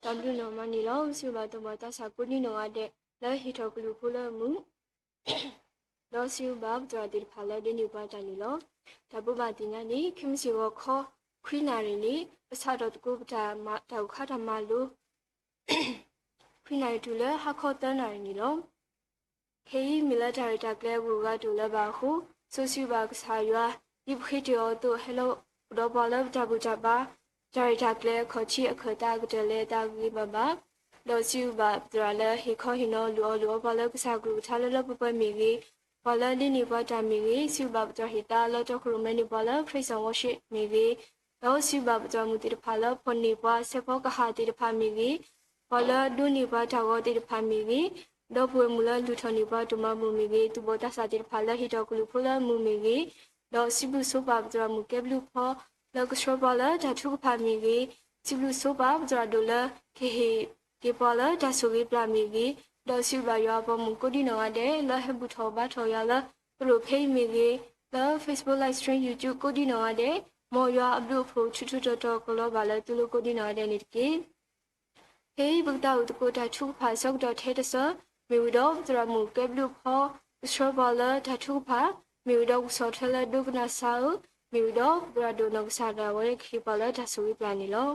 တမ်လူနော်မနီလောဆူပါတော့မတဆာကိုနီနော်တဲ့လဲဟီထောကလူဖူလမှုလောဆူဘာဒရာဒီဖာလဲဒီနီပါတနီလောတပူပါတင်ညာနီခိမစီဝခောခွိနာရီနီပစာတော့ကိုပတာမတောက်ခါတမလူခွိနာရီတူလဲဟာခောတန်နာရီနီလောခေယီမီလတာရီတကလဲဘူကတူလဲပါခုဆူဆူပါကစားရွာဒီခိတောတို့ဟဲလိုတော့ပါလဲတဘူတပါဂျာရီတာကလဲခေါ်ချီအခတာကတလဲတာကြီးပါပါလောဆူပါဒရာလဲဟီခေါ်ဟီနိုလောပါလဲကစားကူထားလဲပပမီကြီးပါလဲဒီနီပါတာမီကြီးဆူပါဒရာဟီတာလောတော့ခရမနီပါလဲဖရိဆောင်ဝရှိမီကြီးလောဆူပါဒရာမူတီဖာလဲဖွန်နီပါဆေဖောကဟာတီဖာမီကြီးပါလဲဒူနီပါတာဝတီဖာမီကြီးတော့ပွေမူလဲလူထနီပါတူမမူမီကြီးသူဘောတာစာတီဖာလဲဟီတော့ကလူဖူလဲမူမီကြီးလောစီဘူးဆိုပါဒရာမူကဲဘလူဖောလောကရှောပါလာဓာတုဖာမီကြီးစီဘလူဆိုပါကြရဒိုလာခေဟေကေပါလာဓာဆိုဝေပလာမီကြီးဒေါ်စီဘာယောပမကိုဒီနောတဲ့လဟဘူထောဘာထောရလာပရိုဖေးမီကြီးလော Facebook live stream YouTube ကိုဒီနောတဲ့မော်ရွာအပလူဖို့ချူချူတော်ကလောပါလာသူလိုကိုဒီနောတဲ့နေတကေဟေးဘုဒ္ဓဥတကိုဓာတုဖာဆောက်တော်ထဲတဆမီဝဒေါကြရမူကဲဘလူဖောရှောပါလာဓာတုဖာမီဝဒေါဆောထလာဒုကနာဆာမီဝဒေါဘရာဒိုနောဆာဒါဝဲခိပါလာဓာဆိုဝေပလာနီလော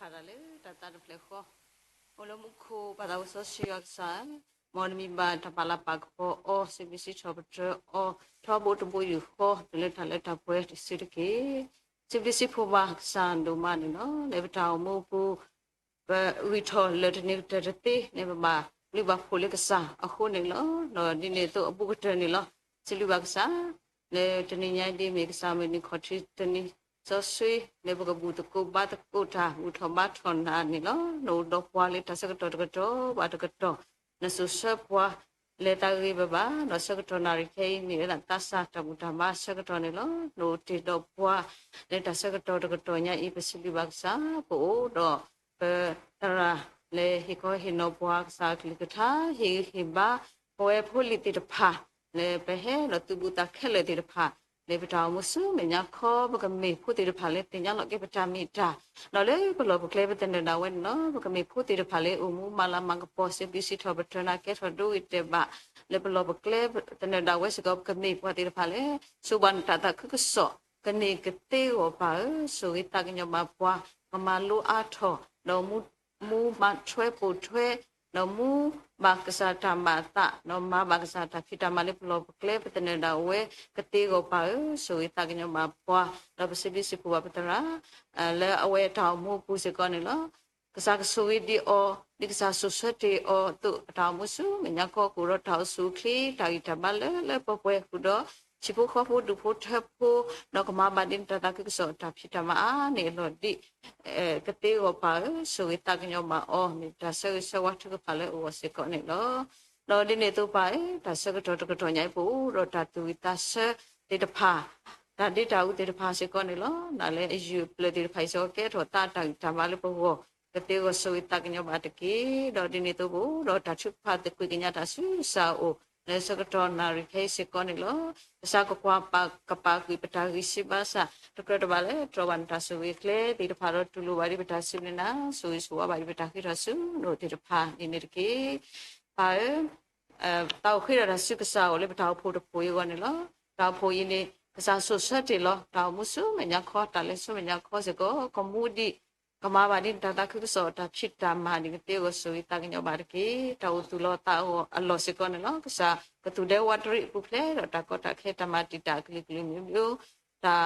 parale tata reflejo olo muko pada uso siaksan monmi ba tapala pakpo o cbc chobtre o thobo to boyu ho tele thale tapwe sirke cbc phoba san do mani no lebta mo pu ba wi tho letni tete ne ba li ba phole ka sa a ho ne lo no ni ne to abu ka ne lo silu ba ka sa le tni nya di me ka sa me ni khothi tni so sui ne boga bu to ko ba to ko tha bu tho ba thon na ni lo no do kwa le ta sa ka to ba to na su sa pwa le ta ri ba no sa ka to na ri ke ni la ta sa ta bu ta ma sa ka to ne lo no ti do pwa le ta sa ka to nya I pesibi ba sa ko do pe ra le hi ko hi no pwa sa kli ka tha hi ba ko e pholi ti ta pha le pe he no tu bu ta khe le ti ta pha le pata musu me nya kho ba ka me phu ti pha le tin nya lo ke pata mi ta no le ko lo kle ba ten da wen no ba ka me phu ti pha le u mu mala mang ka po se bi si tho ba trana ke tho do ite ba le ba lo ba kle ten da we se ko ka me phu ti pha le su ban ta ta khu so ka ne ke te o pa so i ta ka nya ma pwa ka ma lu a tho no mu ma chwe pu chwe no mu ba ka sa ta ma ta no ma ba ka sa ta fi ta ma le lo kle pa ten da we ka te go pa so i ta ka nya ma pwa da ba se bi si pu ba ta ra le awe ta mu pu se ko ne lo ka sa ka so i di o di ka sa so so ti o tu ta mu su me nya ko ku ro ta su kli ta i ta ba le po pwe ku do chi pu kho pu du pu tha pu no ka ma ba din ta ta ka so ta fi ta ma ne lo di ka te go pa so i ta ka nya ma o ni ta se wa ta ka pa le o se ko ne lo no di ne tu pa ta se ka to nyai pu ro ta tu i ta se ti ta pha ta di ta u ti ta pha se ko ne lo na le yu ple ti phai so ke tho ta ma le pu go ka te go so i ta ka nya ba ta ki do di ne tu bu ro ta chu pha te ku ki nya ta su sa o le se ka to na ri ke se ko ne lo sa ko kwa pa ka pa ku pa ta ri si ba sa to ka to ba le tro ban ta su wi kle ti ta pha ro tu lu ba ri pa ta su ne na su i su wa ba ri pa ta ki ra su no ti ta pha ni ne ki ပါတောက်ခိရတာစုကစားကိုလေတောက်ဖို့တပွေးကနေလောတောက်ဖို့ရင်းနေကစားဆွတ်တယ်လောတောက်မှုစုမညာခေါ်တယ်လေစုမညာခေါ်စကောကမှုဒီကမာဘာဒီတတခုစောတာဖြစ်တာမာဒီတေကိုဆိုတကညဘာကေတောက်သူလောတောက်အလောစကောနော်ကစားကတူတဲ့ဝတ်ရီပုဖလေတာကောတာခေတမတီတာကလီကလီမျိုးတာ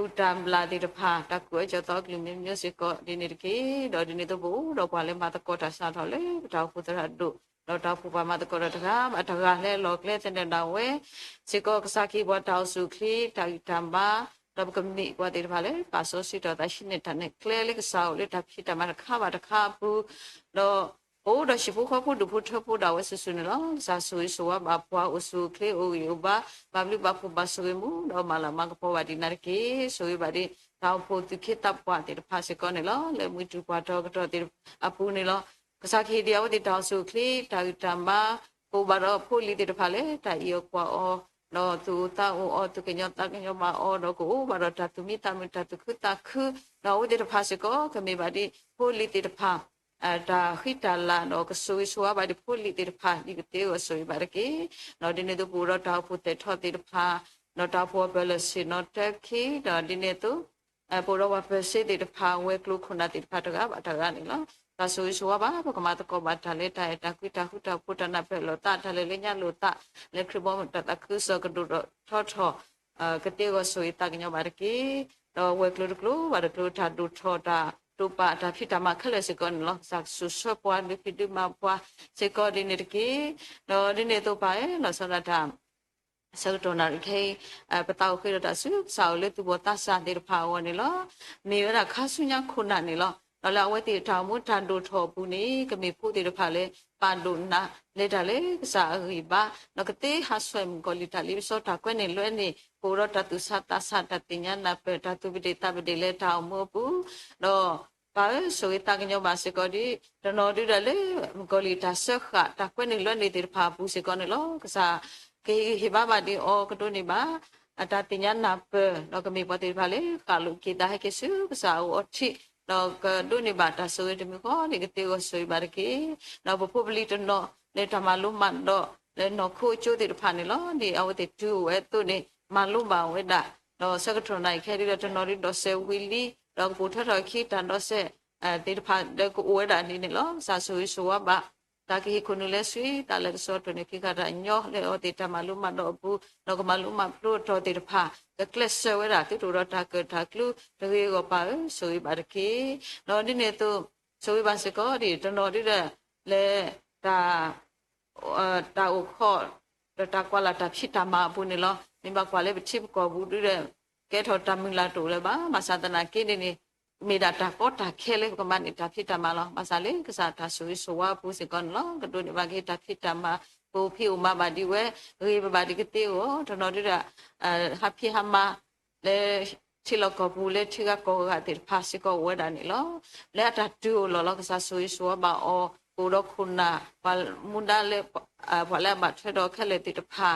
ဥတမ်လာဒီတဖာတကွေကြတော့ကလီမျိုးစကောဒီနေကေတော့ဒီနေတော့ဘူးတော့ပါလေမတကောတာစားတော့လေတောက်ဖူတရဒုတော့တောက်ဖူပါမတကောတာတကားအတကားလဲလောကလဲတဲ့တော့ဝဲစကောကစားကီဘောတောက်စုခလီတာယူတမ်ဘာတော့ကမနီကွာတဲ့ပါလေပါဆိုစီတော့တရှိနေတာနဲ့ clearly ကစားလေတပ်ဖြစ်တယ်မှာခါပါတခါဘူးတော့โอ้ดชิบุขอพูดดูพูดเธอพูดเอาไว้สุดๆเนาะซาซุยสัวบาปัวอุสุเคโอยูบาบาบลิบาพูบาซุยมูดอมาลามากพอวาดินาร์เกซุยบาดิตาวพูตุคิตับปัวติพาสิกอนเนาะเลมุตุปัวตอกตอติอปูเนาะกษาคีเดียวติตาวสุคลีตาวิตัมบาปูบารอพูลิติพาเลตาอีโอกวาอno tu ta o tu ke nyota ke nyoma o no ko ba ro ta tu mi ta mi ta tu khu ta khu no o de pha se ko ke me ba di pho li te pha ta khita la no ko sui suwa ba di pho li te pha di ke te o sui ba ke no di ne tu pu ro ta phu te tho te pha no ta pho ba le si no te ki no di ne tu pu ro wa pe se te pha we klu khuna te pha ta ga ba ta ga ni lo ta sui suwa ba ko ma ta ko ba ta le ta ta ku ta hu ta pu ta na pe lo ta ta le nya lo ta le khri bo ta ta khu so ka du ro tho tho ka te ko sui ta nya ba ke do we klu klu ba klu ta du tho ta tu pa ta phi ta ma khale se kon lo sa su so pwa ni phi du ma pwa se ko di ne ke do di ne to pa lo so la ta sau đó là khi bắt đầu khi đó suy sau lên từ bộ ta sang để phá hoàn này lo mình là khá suy nhá khôn nạn này lo đó là vậy thì thảo muốn tràn đồ thọ bù ní cái mình phụ thì được phá lên bàn đồ na lên trả lấy xã người ba nó cái tế hát xoay gọi là trả lấy số thảo quen này luôn này bù đó trả từ sát ta tiền nhá na về trả từ bị để lên thảo mua bù đó và số ta cái nhau bà sẽ có đi đó nó đi ra lấy gọi là trả sức cả trả quen này luôn này thì phá bù sẽ có này lo cái xã cái hiba bà đi ô cái đồ này ba ta tin nhắn nạp nó cái mình bắt đi vào lấy cả lúc kita hay cái sự cái sao ở chị nó cái đồ này bà ta soi thì mình có thì cái tiêu soi bà cái nó bộ public nó để cho malum mà nó để nó khôi chỗ thì phản này lo thì ao thì tu ấy tôi này malum bảo ấy đã nó sẽ cái chỗ này khi đi cho nó đi đó sẽ willy nó phụ thuộc rồi khi ta nó sẽ thì phản để cái uế đã đi này lo sa soi số ba ta ki kunu le sui ta le so to ne ki ka ra nyo le o ti ta malum ma do bu no ko malum ma pro to ti pha ka kles se we ra ti to ro ta ka tha klu de ge go pa sui ba de ki no ni ne to sui ba se ko di to no di le ta ta o kho ta kwa la ta phit ta ma bu ne lo ni ba kwa le bi chip ko bu di de ke tho ta min la to le ba ma sa ta na ki niมีดาตาก็ตาเคเลยก็มันตาพิตามาลอมาซาเลก็ซาตาสุยสวาปูสิก่อนลอก็ดูนี่บางทีตาพิตามาปูผิวมาบาดีเวเฮ้ยบาดีก็เตียวตอนนี้ฮับพี่ฮัมมาเลที่เราก็ปูเลที่ก็ก็ติดพาสิก็เวดานี่ลอและตาดูลอก็ซาสุยสวาบาอปูดคุณน่ะพอมุนดาเลพอแล้วมาเทดอแค่เลยติดพา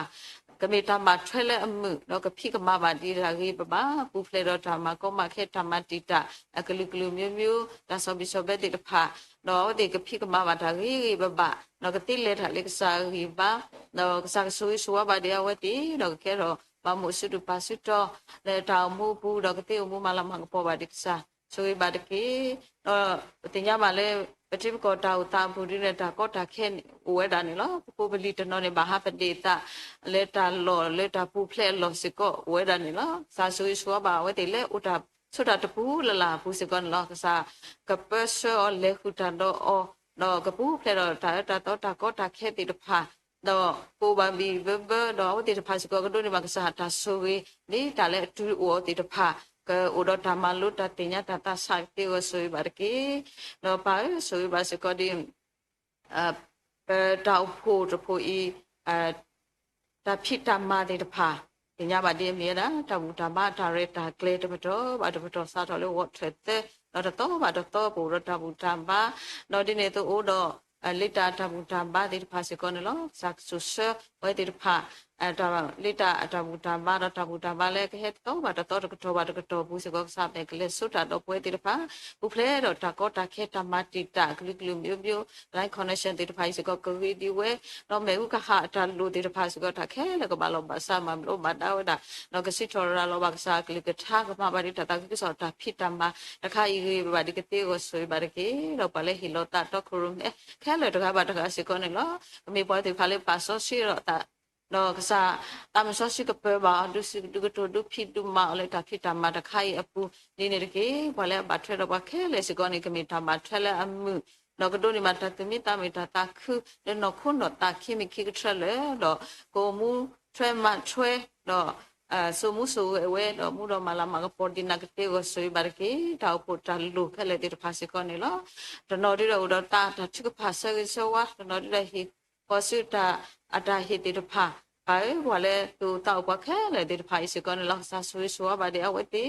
ก็มีธรรมะช่วยเหลือมือแล้วก็พี่ก็มาบาดีรากีบ้าผู้เพลย์ธรรมะก็มาแค่ธรรมะติดอะก็ลุมิวแต่สบิสบิติดพาแล้วเด็กก็พี่ก็มาบาดากีบ้าแล้วก็ติดเลยถ้าเล็กสากีบ้าแล้วก็สักสุยสัวบาดีเอาไว้ตีแล้วก็แค่รอบามุสุดุปัสสุดแล้วทาวมูปูแล้วก็เตี้ยมูมาลำหังพอบาดิกษาสุยบาดกีติญญามาเลยปฏิบัติก็ดาวตามผู้ที่เรียนก็ตาแค่อวยดานี่ล้อผู้ผลิตนนในบ้านเป็นเดต้าเลตาหล่อเลตาผู้เพลย์หล่อสิก็อวยดานี่ล้อซาสุยสัวบ่าวไว้แต่เล่อุตาสุดาตผู้ละลาผู้สิก่อนล้อก็ซากับเปอร์เซอร์เลขุตันโดอดอกับผู้เพลย์ตาตาก็ตาแค่ติดพาดอผู้บาบีเบอร์ดอติดพาสิก็ดูในบางสถานตาสุยนี่ตาเลตุอวติดพาke udah tamalu tatinya tata sakti wasui barki no pa sui basiko di tau phu to phu I ta phita ma de pha tinya ba di mi da ta bu ta ma ta re ta kle to to sa to le wo thete no to ba to pu ro ta bu ta ba no di ne to o do lita ta bu ta ba de pha se ko no lo sak su se wa de pha ada lita ada buta bale ke het to bata to to bu se ko sa be kle su ta do pwe ti pa bu ple do ta ko ta khe ta ma ti ta klu klu myo myo line connection ti pa se ko ko vi di we no me u ka ha ta lu ti pa se ko ta khe le ko ba lo ba sa ma lo ba da da no ke si thor ra lo ba sa kle ke tha ko ma ba ri ta ki so ta phit ta ma ta kha yi ba di ke te ko so ba ke lo ba le hi lo ta to khuru me khe le ta ba ta se ko ne lo me pwe ti pa le pa so si ro ta no kasa tam so si ka pe ba du si du to du phi du ma le ta phi ta ma ta khai apu ni ne ke ba le ba thre ro ba khe le si ko ni ke mi ta ma thre le amu no ko do ni ma ta te mi ta mi ta ta khu le no khu no ta khi mi khi ka thre le do ko mu thre ma thwe do so mu so we do mu do ma la ma ko di na ke te go so ba ke ta ko ta lu khe le ti pha si ko ni lo do no ri ro do ta ta chi ko pha sa ke so wa do no ri le hi ko su ta ada hi ti pha ai wale tu tau pa khe le ti pha isi kon la sa su su ba de awati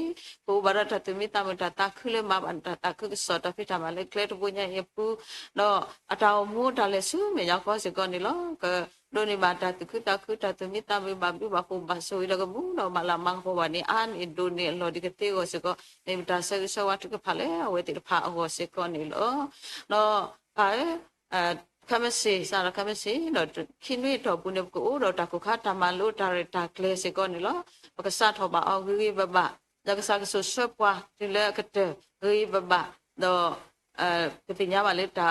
ko bara ta tu mi ta ma ta khule ma ban ta khu so ta phi ta ma le kle tu nya ye pu no ata mu ta le su me ya ko si kon ni lo ke do ni ba ta tu tu mi ta me ba bi ba ko ba so ida ko mu no ma la mang ko ba ni an i do ni lo di ke te ko si ko ne ta sa so wa tu ke pha le awati pha ko si kon ni lo no ai kamasi sara kamasi no kinwi to bune ko do ta ko kha tamalo ta kle se ko ni lo ka sa tho ba au gi ba ba da ka sa ka so so kwa ti le ka te gi ba ba do ka ti nya ba le ta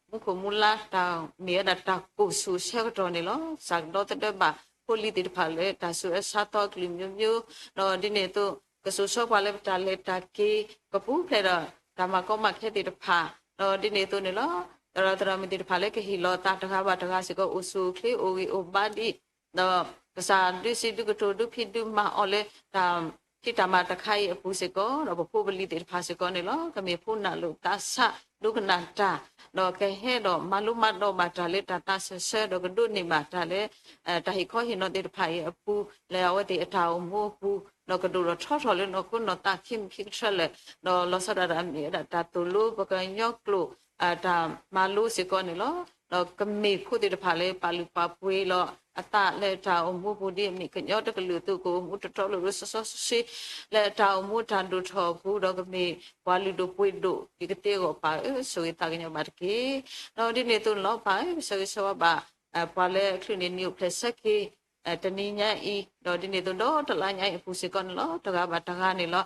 mu ko mu la ta mi da ta ko su se ko to ni lo sa do te ba ko li ti pha le ta su sa to kli myo myo no di ne to ka so so kwa le ta ki ka pu phe da ta ma ko ma khe ti pha no di ne to ni lo tara mi ti pha le ke hi lo ta ta ba ta si ko usu kli o wi o ba di no sa du si du ko to du phi du ma ole ta ki ta ma ta khai pu se ko ro phu bali ti pha se ko ne lo ka me phu na lu ta sa du ka na ta no ke he do ma lu ma do ma ta le ta se do ko du ni ma ta le ta hi kho hi no ti pha ye pu le wa ti a ta o mo pu no ko do ro tho le no ko no ta khim khi le no lo sa da mi da ta tu lu ba ka nyok lu ta ma lu si ko ni lo no ka mi khu ti pha le pa lu pa pwe lo ata le ta o mu bu di mi ka nyo ta ka lu tu ko mu to lo so si le ta o mu ta du tho bu do ka mi wa lu do pwe do ki ka te go pa so ta ka nyo ba ki no di ne tu lo pa so ba pa le khu ni new place ki ta ni nya i do di ne tu do ta la nya i pu si kon lo ta ga ba ta ga ni lo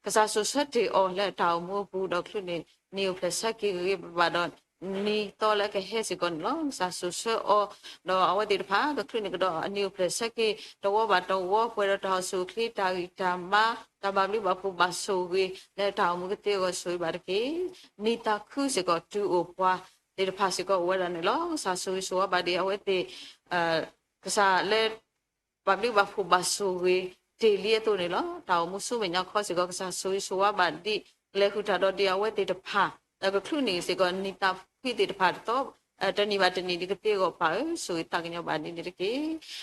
ka sa so sa ti o le ta o mu bu do khu ni new place ki ba do ni to le ke he si kon lo sa su so o do awa ti pha ka clinic do new place ki to wo ba to wo pwe do su kli ta ma ta ba li ba pu ba so wi le ta mu ke te go so ba ki ni ta khu si ko tu o pwa ti pha si ko wa ni lo sa su so ba di awa ti ka sa le ba li ba pu ba so wi ti li to ni lo ta mu su me nya kho si ko ka sa su so ba di le khu ta do di awa ti ta pha da ko ni si ko ni ta phi ti pha to ta ni ba ta ni di ke te go pa so ta ka nya ba ni ni ke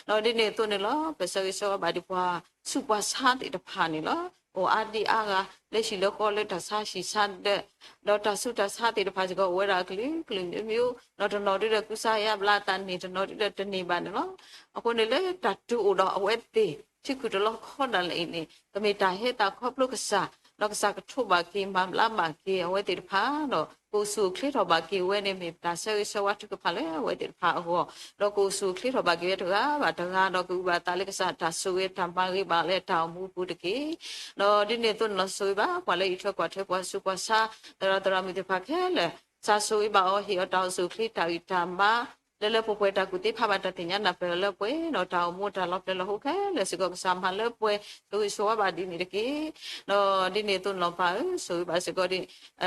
no di ne to ni lo pe so ba di pwa su pwa sa ti ta pha ni lo o a di a ga le shi lo ko le ta sa shi sa de do ta su ta sa ti ta pha ko we ra kli myu no to no di de ku sa ya bla ta ni to no di de ta ni ba ni lo a ko ne le ta tu o do a we ti chi ku to lo kho da le ni ta me ta he ta kho plo ka sa no ka sa ka thu ba ki ma la ma ki a we ti pha no ko su kli tho ba ki we ne me ta so wa tu ka pha le we ti pha ho no ko su kli tho ba ki we to ga ba ta ga no ku ba ta le ka sa ta su we ta ma ri ba le ta mu pu de ki no di ne to no so ba kwa le i tho kwa the kwa su kwa sa ta mi ti pha khe le sa so ba o hi o ta su kli ta i ta ma le po ta ku ti pha ba ta ti nya na pe le pwe no ta mo ta lo pe lo ho khe le si ko sa ma le pwe to so ba di ni de ki no di ne to no pa so ba si ko di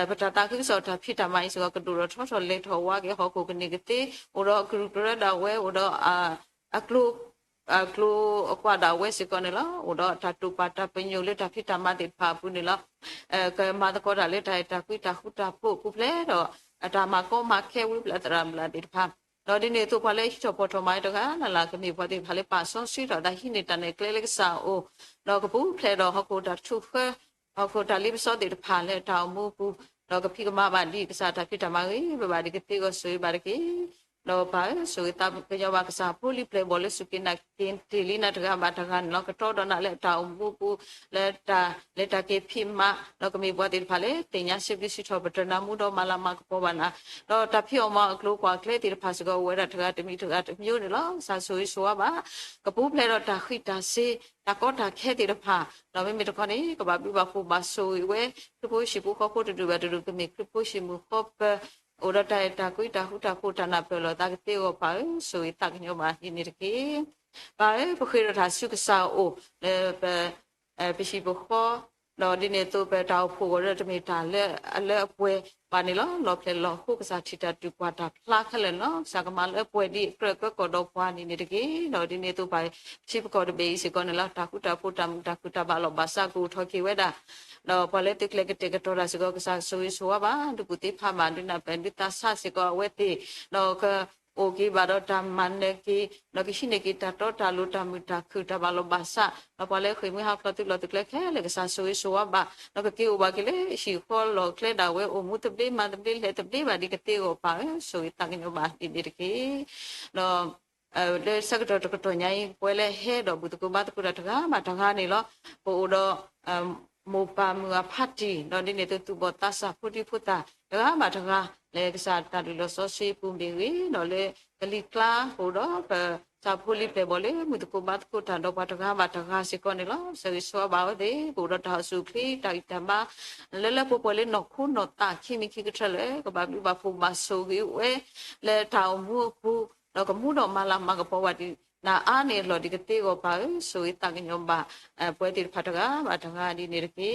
pa ta ku so ta phi ta mai so ko do ro tho le tho wa ke ho ko ni ke ti o ro ku ro da we o do a klu kwa da we si ko ne la o do ta tu pa ta pe nyu le ta phi ta ma ti pha pu ni la ka ma ta ko da le ta ku ta hu ta pu ku ple do ta ma ko ma khe wi pla ta la ti pha no di ne to pa le cho po tho mai to ga na la ke mi pa ti pha le pa so si do da hi ne ta ne kle le sa o no ko pu ple do ho ko da thu khe ho ko da li so ti pha le ta mu pu no ko phi ka ma ba di ka sa ta phi ta ma ri ba di ke ti ko so ba ki lo ba so ta ke ja ba sa poli play ball su ke na tin tili na daga ba daga no ka to do na le ta bu bu le ta ke phi ma lo ka mi bo ti pha le tin nya shi bi shi tho ba na mu do ma la ma ko ba na lo ta phi o ma klo kwa kle ti pha so go we da daga ti mi daga ti myo ni lo sa so ba ka pu play do ta khi ta se ta ko ta khe ti pha lo mi mi to ko ni ka ba bi ba fu ba so we ku po shi pu ko ko tu ba tu ke mi ku po shi mu ko ora ta kui ta hu ta ko ta na pe lo ta ke te o pa so i ta nyo ma ni ni ke pa po khira ta su ka sa o le pe shi po kho lo di ne to pe ta pho ro ta me ta le pwe pa ni lo ple lo hu ka sa thi ta tu kwa ta phla kha le no sa ka ma le pwe di kre ko do kwa ni ni ke lo di ne to pa shi po ko de be si ko ne la ta ku ta po ta ku ta ba lo ba sa ku tho ki we da no politic le ke te to ra se ko sa so ba du puti pha ma du na pen du ta sa se ko we ti no ka o ki ba do ta man ne ki no ki shi ne ki ta to ta lu ta mi ta khu ta ba lo ba sa no pa le khoi mi ha lo tu le khe le ke sa so ba no ka ki o ba ki le shi ko lo kle da we o mu te be ma te be le te be ba di ke te o pa so i ta nyo ba di ki no le sa ko to nyai ko le he do bu ko ba ko ta ga ma ta ga ni lo po do mo pa mu a phati no ni ne tu bo ta sa phuti phuta da ma tha le sa ta lo so si pu mi wi no le kali kla ho do pa sa phuli pe bo le mu ko ba ko ta do pa tha ma tha si ko ni lo so so ba de ko do ta su phi ta ta ba le po le no khu no ta khi mi khi ka tra le ko ba bi ba fu ma so wi we le ta mu pu no ko mu do ma la ma ko po wa di na a ne lo di ke te ko pa so i ta ke nyom ba pwe ti pha ta ga ba ta ga di ne ke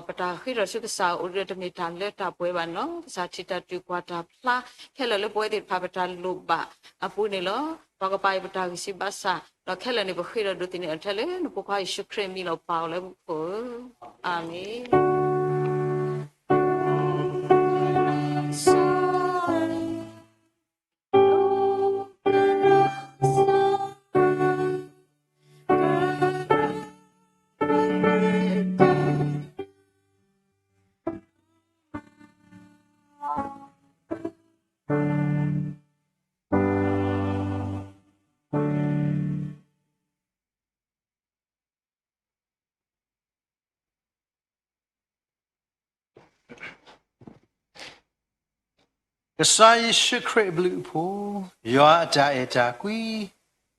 pa ta khi ro su ka sa u re ta mi ta le ta pwe ba no sa chi ta tu kwa ta phla khe le le pwe ti pha pa ta lu ba a pu ne lo pa ka pai pa ta si ba sa lo khe le ne ba khi ro du ti ne a the le no po kwa shu kre mi lo pa le ko amen cái sai sự khởi bự phô, yo ta quy,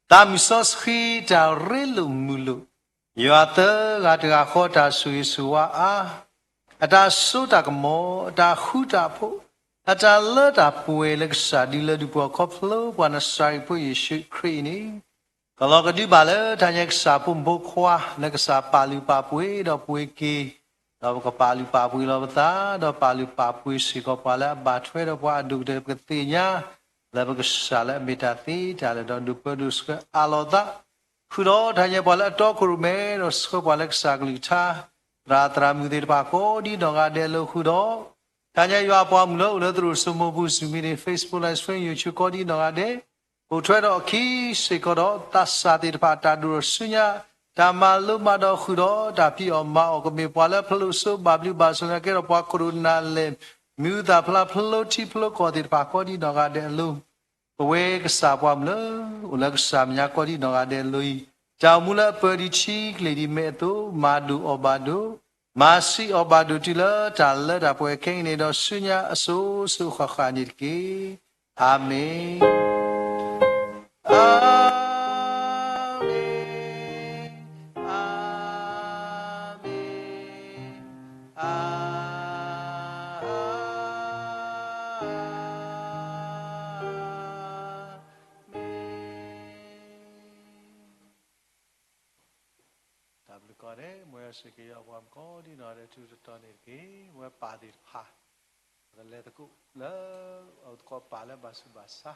ta mi so khi ta rê lùng mù lù, yo ta gà khó ta suy suwa ta số ta cái mò, ta khu ta phô, ta lơ ta puê lơ sa đi lơ du bò khóc lơ, bò na sai phô ye sự khởi ni, kalau cái đi bà lơ ta nhắc sa phô bô khoa, lơ sa pa lu pa puê, đó puê kì. Đó có pa lu pa pui lo ta đó pa lu pa pui si có pa la ba thwe đó pa du de ke ti nya la ba ke sa la mi ta ti ta la do du pa du ska alo ta khu đó tha nya pa la to khu me do sko pa la sa gli tha ra tra mu de pa ko di do ga de lo khu đó tha nya yo pa mu lo lo tru su mo bu su mi de Facebook live stream YouTube ko di do ga de ko thwe đó ki si ko đó ta sa ti pa ta du su nya ta ma lu ma do khu do ta pi o ma o ko me pa la phlu so ba blu ba so na ke ro pa corona le mu ta phla phlo ti phlo ko ti pa ko di do ga de lu ko we ka sa pa m le u la ka sa nya ko di do ga de lu cha mu la pe di chi le di me to ma du o ba du ma si o ba du ti la ta la da pwe king ne do su nya so so kha kha ni ke amen sẽ kêu ông có đi nói để chú cho nên cái mua bà đi pha rồi lấy cái cục lỡ ở có bà là bà sư bà sa